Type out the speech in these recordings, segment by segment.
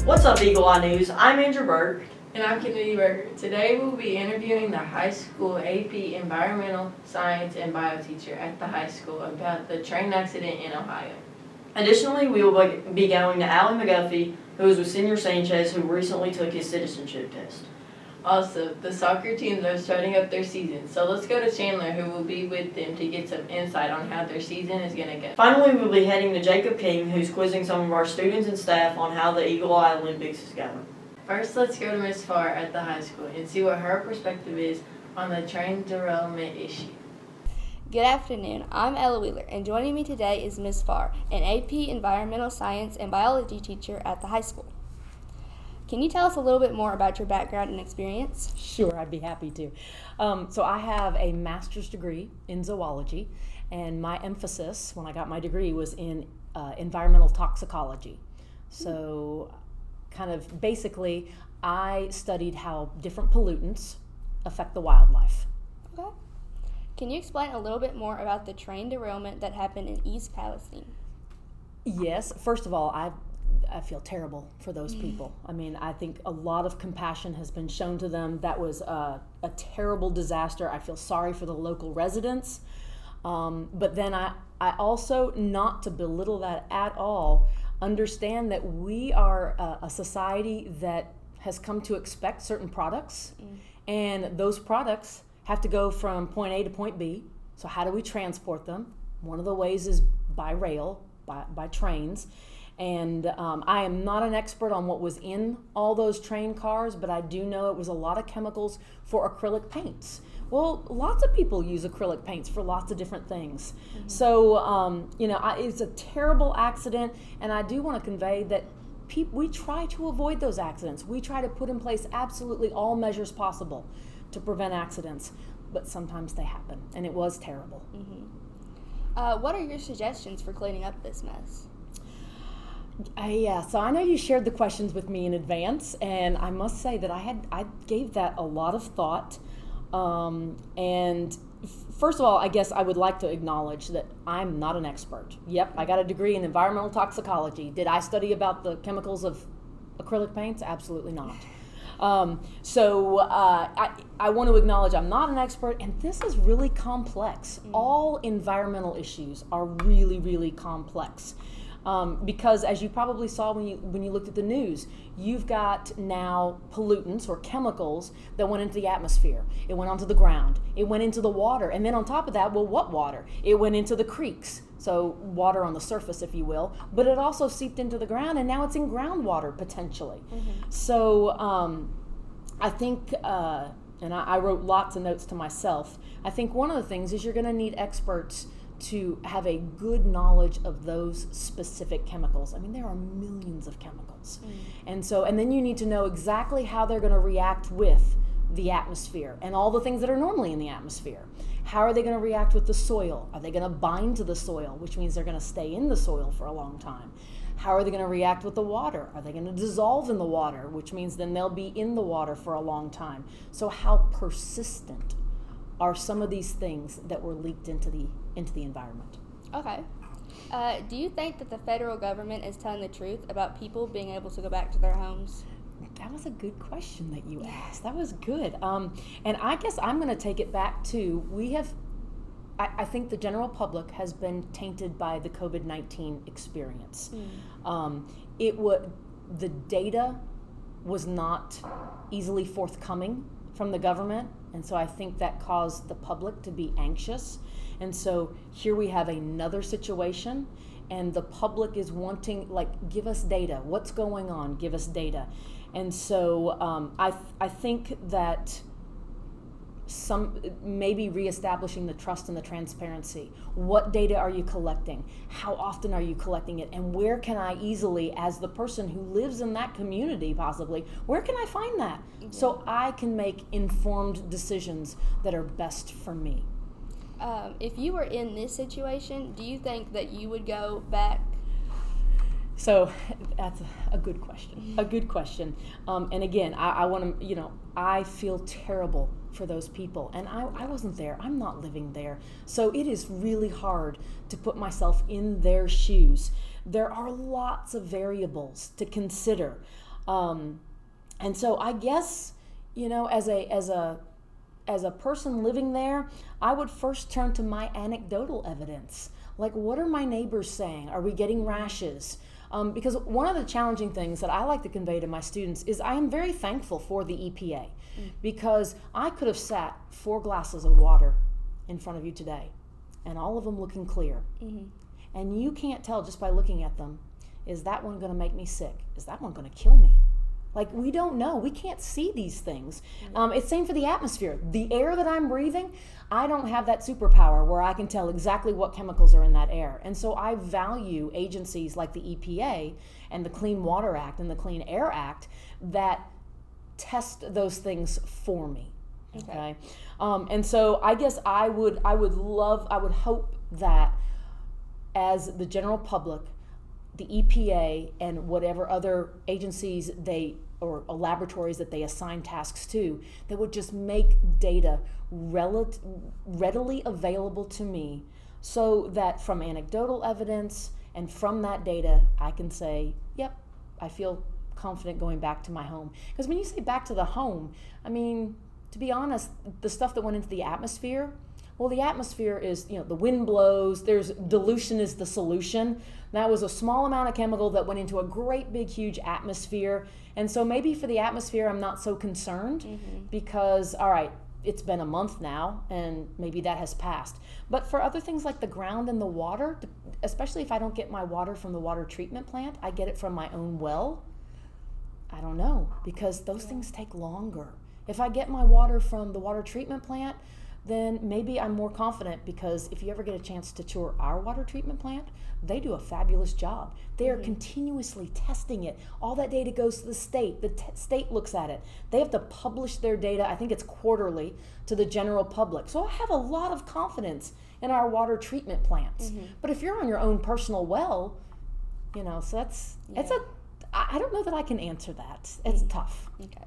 What's up, Eagle Eye News? I'm Andrew Burke. And I'm Kennedy Berger. Today we'll be interviewing the high school AP Environmental Science and Bio teacher at the high school about the train accident in Ohio. Additionally, we will be going to Allie McGuffey, who is with Senior Sanchez, who recently took his citizenship test. Also, the soccer teams are starting up their season, so let's go to Chandler, who will be with them to get some insight on how their season is going to go. Finally, we'll be heading to Jacob King, who's quizzing some of our students and staff on how the Eagle Eye Olympics is going. First, let's go to Ms. Farr at the high school and see what her perspective is on the train derailment issue. Good afternoon. I'm Ella Wheeler, and joining me today is Ms. Farr, an AP Environmental Science and Biology teacher at the high school. Can you tell us a little bit more about your background and experience? Sure, I'd be happy to. So I have a master's degree in zoology, and my emphasis when I got my degree was in environmental toxicology. So kind of basically, I studied how different pollutants affect the wildlife. Okay. Can you explain a little bit more about the train derailment that happened in East Palestine? Yes, first of all, I feel terrible for those people. I mean, I think a lot of compassion has been shown to them. That was a terrible disaster. I feel sorry for the local residents. But then I also, not to belittle that at all, understand that we are a society that has come to expect certain products, and those products have to go from point A to point B. So how do we transport them? One of the ways is by rail, by trains. And I am not an expert on what was in all those train cars, but I do know it was a lot of chemicals for acrylic paints. Well, lots of people use acrylic paints for lots of different things. So, it's a terrible accident, and I do want to convey that we try to avoid those accidents. We try to put in place absolutely all measures possible to prevent accidents, but sometimes they happen, and it was terrible. What are your suggestions for cleaning up this mess? So I know you shared the questions with me in advance, and I must say that I gave that a lot of thought. And first of all, I guess I would like to acknowledge that I'm not an expert. Yep, I got a degree in environmental toxicology. Did I study about the chemicals of acrylic paints? Absolutely not. I want to acknowledge I'm not an expert, and this is really complex. All environmental issues are really, really complex. Because as you probably saw when you looked at the news, you've got now pollutants or chemicals that went into the atmosphere. It went onto the ground. It went into the water. And then on top of that, well, what water? It went into the creeks. So water on the surface, if you will. But it also seeped into the ground, and now it's in groundwater potentially. So I think, and I wrote lots of notes to myself, I think one of the things is you're going to need experts to have a good knowledge of those specific chemicals. I mean, there are millions of chemicals. And then you need to know exactly how they're going to react with the atmosphere and all the things that are normally in the atmosphere. How are they going to react with the soil? Are they going to bind to the soil, which means they're going to stay in the soil for a long time? How are they going to react with the water? Are they going to dissolve in the water, which means then they'll be in the water for a long time? So how persistent are some of these things that were leaked into the environment? Okay. Do you think that the federal government is telling the truth about people being able to go back to their homes? That was a good question that you asked. That was good. And I guess I'm going to take it back to, I think the general public has been tainted by the COVID-19 experience. The data was not easily forthcoming from the government, and so I think that caused the public to be anxious. And so here we have another situation, and the public is wanting, give us data. What's going on? Give us data. And so I think that maybe reestablishing the trust and the transparency. What data are you collecting? How often are you collecting it? And where can I easily, as the person who lives in that community possibly, where can I find that? So I can make informed decisions that are best for me. If you were in this situation, do you think that you would go back? So that's a good question. A good question. And again, I want to, I feel terrible for those people. And I wasn't there. I'm not living there. So it is really hard to put myself in their shoes. There are lots of variables to consider. And so I guess, as a person living there, I would first turn to my anecdotal evidence. Like, what are my neighbors saying? Are we getting rashes? Because one of the challenging things that I like to convey to my students is I am very thankful for the EPA, because I could have sat 4 glasses of water in front of you today and all of them looking clear. Mm-hmm. And you can't tell just by looking at them, is that one going to make me sick? Is that one going to kill me? Like, we don't know. We can't see these things. It's same for the atmosphere. The air that I'm breathing, I don't have that superpower where I can tell exactly what chemicals are in that air. And so I value agencies like the EPA and the Clean Water Act and the Clean Air Act that test those things for me. Okay. And so I guess I would hope that as the general public, the EPA and whatever other agencies or laboratories that they assign tasks to, that would just make data readily available to me, so that from anecdotal evidence and from that data, I can say, yep, I feel confident going back to my home. Because when you say back to the home, I mean, to be honest, the stuff that went into the atmosphere, well, the atmosphere is, the wind blows, dilution is the solution. That was a small amount of chemical that went into a great big huge atmosphere. And so maybe for the atmosphere, I'm not so concerned, because, all right, it's been a month now and maybe that has passed. But for other things like the ground and the water, especially if I don't get my water from the water treatment plant, I get it from my own well, I don't know, because those things take longer. If I get my water from the water treatment plant, then maybe I'm more confident, because if you ever get a chance to tour our water treatment plant, they do a fabulous job. They are continuously testing it. All that data goes to the state. The state looks at it. They have to publish their data, I think it's quarterly, to the general public. So I have a lot of confidence in our water treatment plants. But if you're on your own personal well, so I don't know that I can answer that. It's tough. Okay.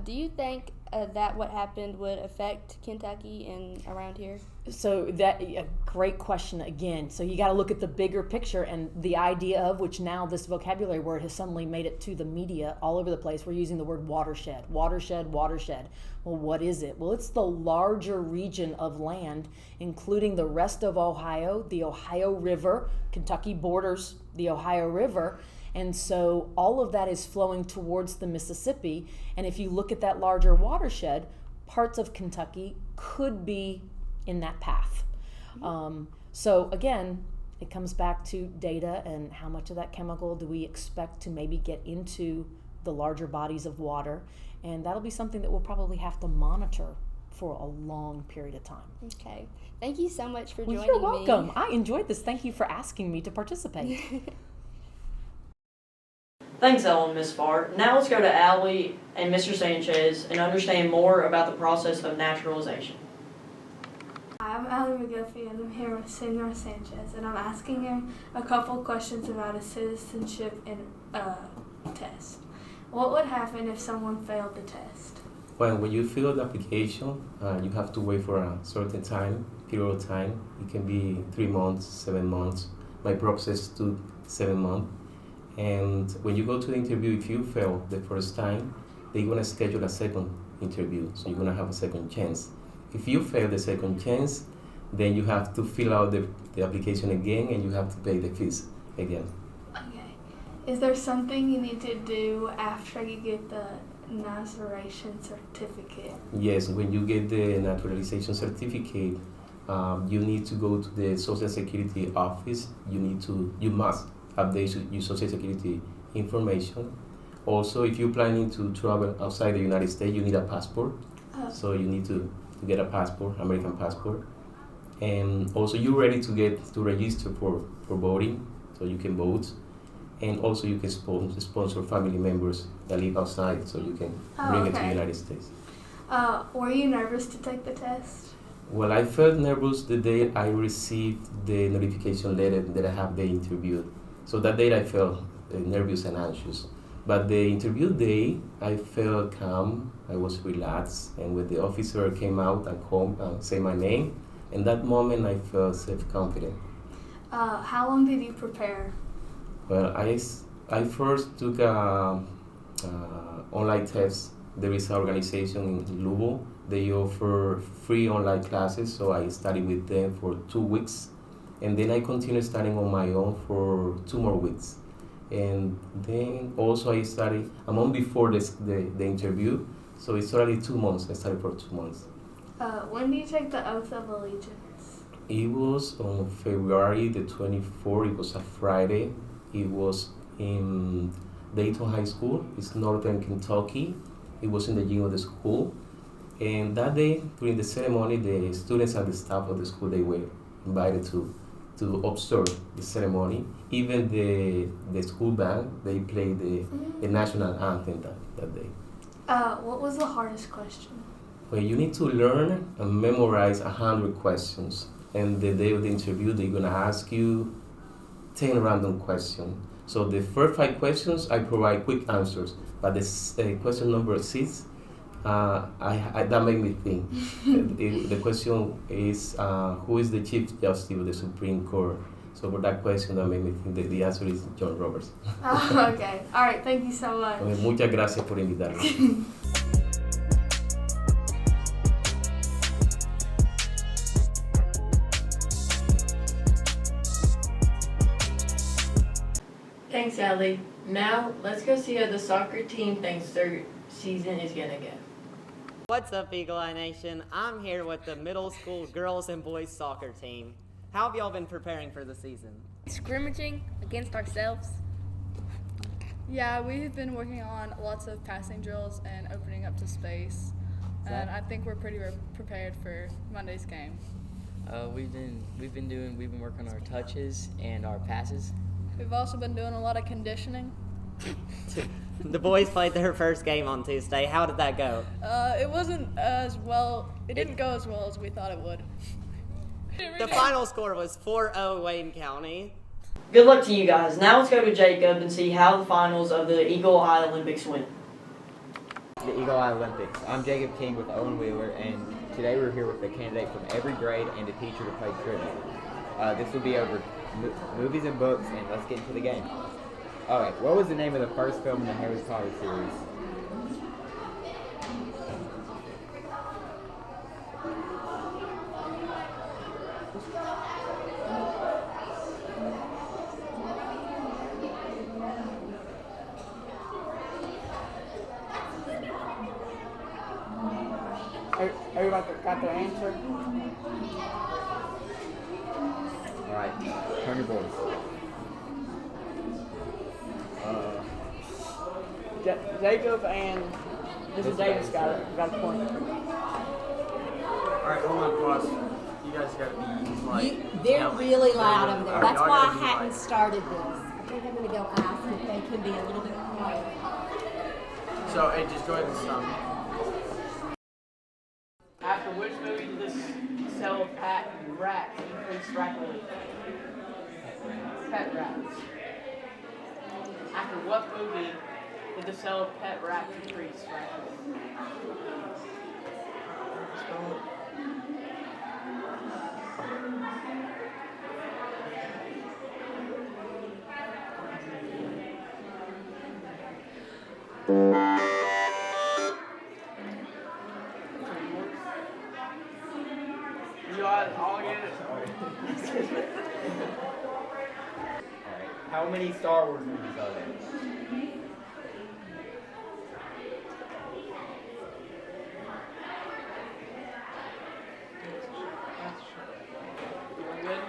Do you think that what happened would affect Kentucky and around here? So that a great question again. So you got to look at the bigger picture, and the idea of which now this vocabulary word has suddenly made it to the media all over the place. We're using the word watershed, watershed, watershed. Well, what is it? Well, it's the larger region of land, including the rest of Ohio, the Ohio River. Kentucky borders the Ohio River. And so all of that is flowing towards the Mississippi. And if you look at that larger watershed, parts of Kentucky could be in that path. So again, it comes back to data and how much of that chemical do we expect to maybe get into the larger bodies of water. And that'll be something that we'll probably have to monitor for a long period of time. Okay. Thank you so much for joining me. You're welcome. I enjoyed this. Thank you for asking me to participate. Thanks, Ellen and Ms. Farr. Now let's go to Allie and Mr. Sanchez and understand more about the process of naturalization. I'm Allie McGuffey, and I'm here with Senor Sanchez, and I'm asking him a couple questions about his citizenship and test. What would happen if someone failed the test? Well, when you fill the application, you have to wait for a certain period of time. It can be 3 months, 7 months. My process took 7 months. And when you go to the interview, if you fail the first time, they're going to schedule a second interview, so you're going to have a second chance. If you fail the second chance, then you have to fill out the application again, and you have to pay the fees again. Okay. Is there something you need to do after you get the naturalization certificate? Yes, when you get the naturalization certificate, you need to go to the Social Security office. You must update your Social Security information. Also, if you're planning to travel outside the United States, you need a passport. So you need to get a passport, American passport. And also, you're ready to register for voting, so you can vote. And also, you can sponsor family members that live outside, so you can bring it to the United States. Were you nervous to take the test? Well, I felt nervous the day I received the notification letter that I have the interview. So that day I felt nervous and anxious. But the interview day, I felt calm, I was relaxed, and when the officer came out and said my name, in that moment I felt self-confident. How long did you prepare? Well, I first took online tests. There is an organization in Louisville. They offer free online classes, so I studied with them for 2 weeks. And then I continued studying on my own for 2 more weeks. And then also I'm on before the interview, so it's already 2 months. I studied for 2 months. When do you take the oath of allegiance? It was on February the 24th. It was a Friday. It was in Dayton High School. It's northern Kentucky. It was in the gym of the school. And that day, during the ceremony, the students and the staff of the school, they were invited to observe the ceremony. Even the school band, they played the national anthem that day. What was the hardest question? Well, you need to learn and memorize 100 questions. And the day of the interview, they're gonna ask you 10 random questions. So the first 5 questions, I provide quick answers. But the question number 6, that made me think. The question is, who is the Chief Justice of the Supreme Court? So for that question, that made me think that the answer is John Roberts. Okay. All right. Thank you so much. Muchas gracias por invitarme. Thanks, Allie. Now, let's go see how the soccer team thinks their season is gonna go. What's up, Eagle Eye Nation? I'm here with the middle school girls and boys soccer team. How have y'all been preparing for the season? Scrimmaging against ourselves. Yeah, we've been working on lots of passing drills and opening up to space. And I think we're pretty prepared for Monday's game. We've been working on our touches and our passes. We've also been doing a lot of conditioning. The boys played their first game on Tuesday. How did that go? It wasn't as well. It didn't go as well as we thought it would. The final score was 4-0 Wayne County. Good luck to you guys. Now let's go to Jacob and see how the finals of the Eagle Eye Olympics went. The Eagle Eye Olympics. I'm Jacob King with Owen Wheeler, and today we're here with a candidate from every grade and a teacher to play trivia. This will be over movies and books, and let's get into the game. Alright, what was the name of the first film in the Harry Potter series? Everybody got their answer? Alright, turn your boards. Jacob and Mrs. Davis got a point. Alright, hold on, boss. You guys gotta be like. They're really loud over there. That's y'all why I gotta be hadn't like- started this. I think I'm gonna go ask if they could be a little bit quiet. So, hey, just go ahead and stop. After which movie did this sell of pet rats increase rapidly? Pet rats. After what movie did the sale of pet rats increase rapidly? You all get it? Alright, how many Star Wars movies are there? Doing good?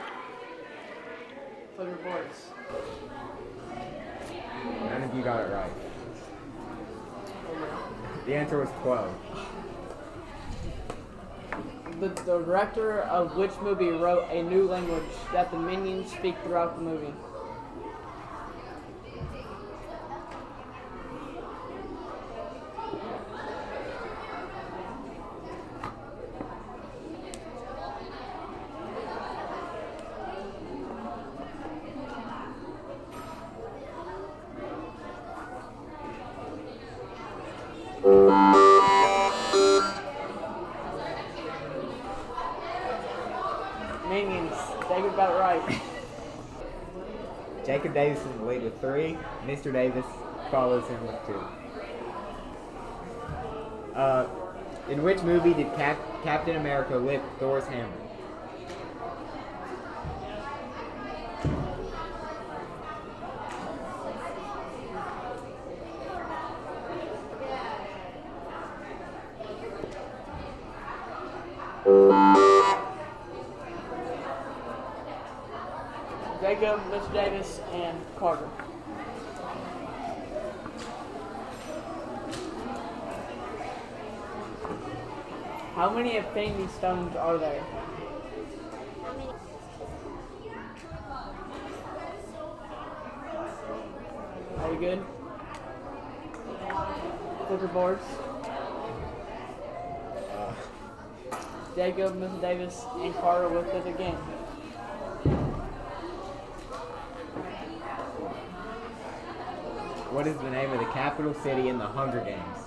Flip your boards. None of you got it right. The answer was 12. The director of which movie wrote a new language that the minions speak throughout the movie? Minions. Jacob got it right. Jacob Davis is in the lead with 3. Mr. Davis follows him with 2. In which movie did Captain America lift Thor's hammer? Jacob, Mr. Davis, and Carter. How many Infinity Stones are there? Are we good? Flip your boards. Jacob, Mr. Davis, and Carter with it again. What is the name of the capital city in the Hunger Games?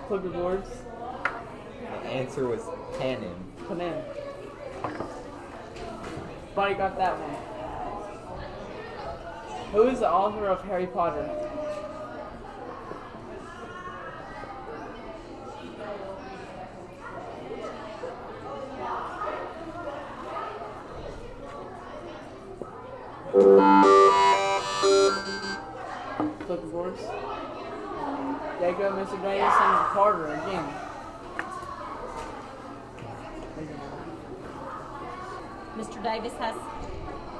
Flip your boards. The answer was Panem. Panem. Buddy got that one. Who is the author of Harry Potter? Flip the boards. Jacob, Mr. Davis, and Carter again. Mr. Davis has,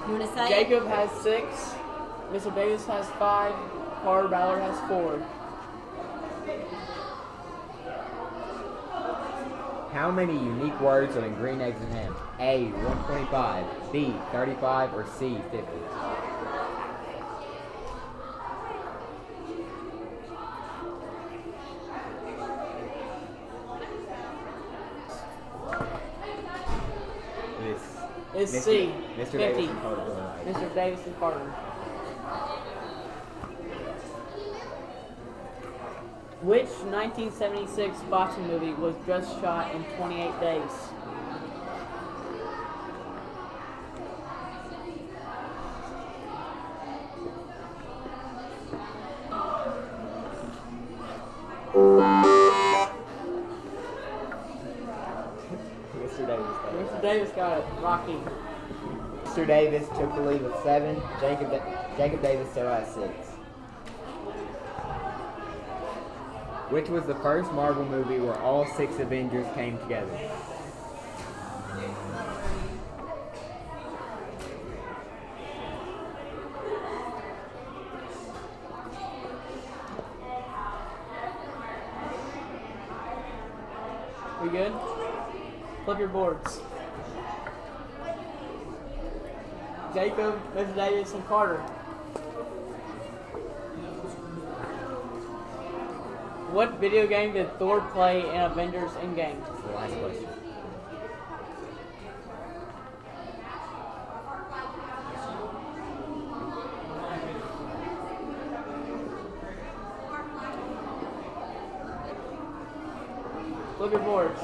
you want to say? Jacob has 6. Mr. Davis has 5. Carter Ballard has 4. How many unique words are in green eggs and ham? A, 125, B, 35, or C, 50? It's C, Mr. 50. Davis and Carter go ahead. Mr. Davis and Carter. Which 1976 boxing movie was just shot in 28 days? Mr. Davis got it. Rocky. Mr. Davis took the lead with 7. Jacob Davis still has 6. Which was the first Marvel movie where all 6 Avengers came together? We good? Flip your boards. Jacob, Mr. Davis, and Carter. What video game did Thor play in Avengers Endgame? That's the last question. Flip your boards.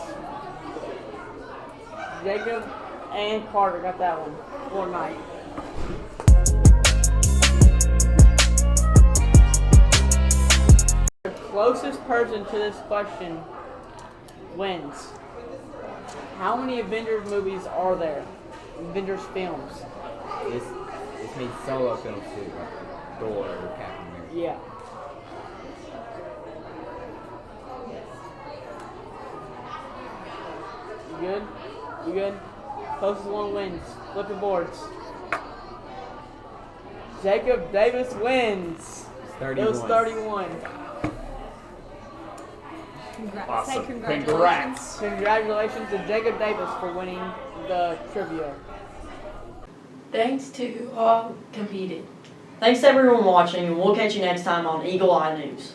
Jacob and Carter got that one. Fortnite. The closest person to this question wins. How many Avengers movies are there? Avengers films. This means solo films too, like Thor or Captain America. Yeah. You good? You good? Closest one wins. Flip your boards. Jacob Davis wins. It's It was 31. Awesome. Congrats. Congratulations to Jacob Davis for winning the trivia. Thanks to who all competed. Thanks to everyone watching, and we'll catch you next time on Eagle Eye News.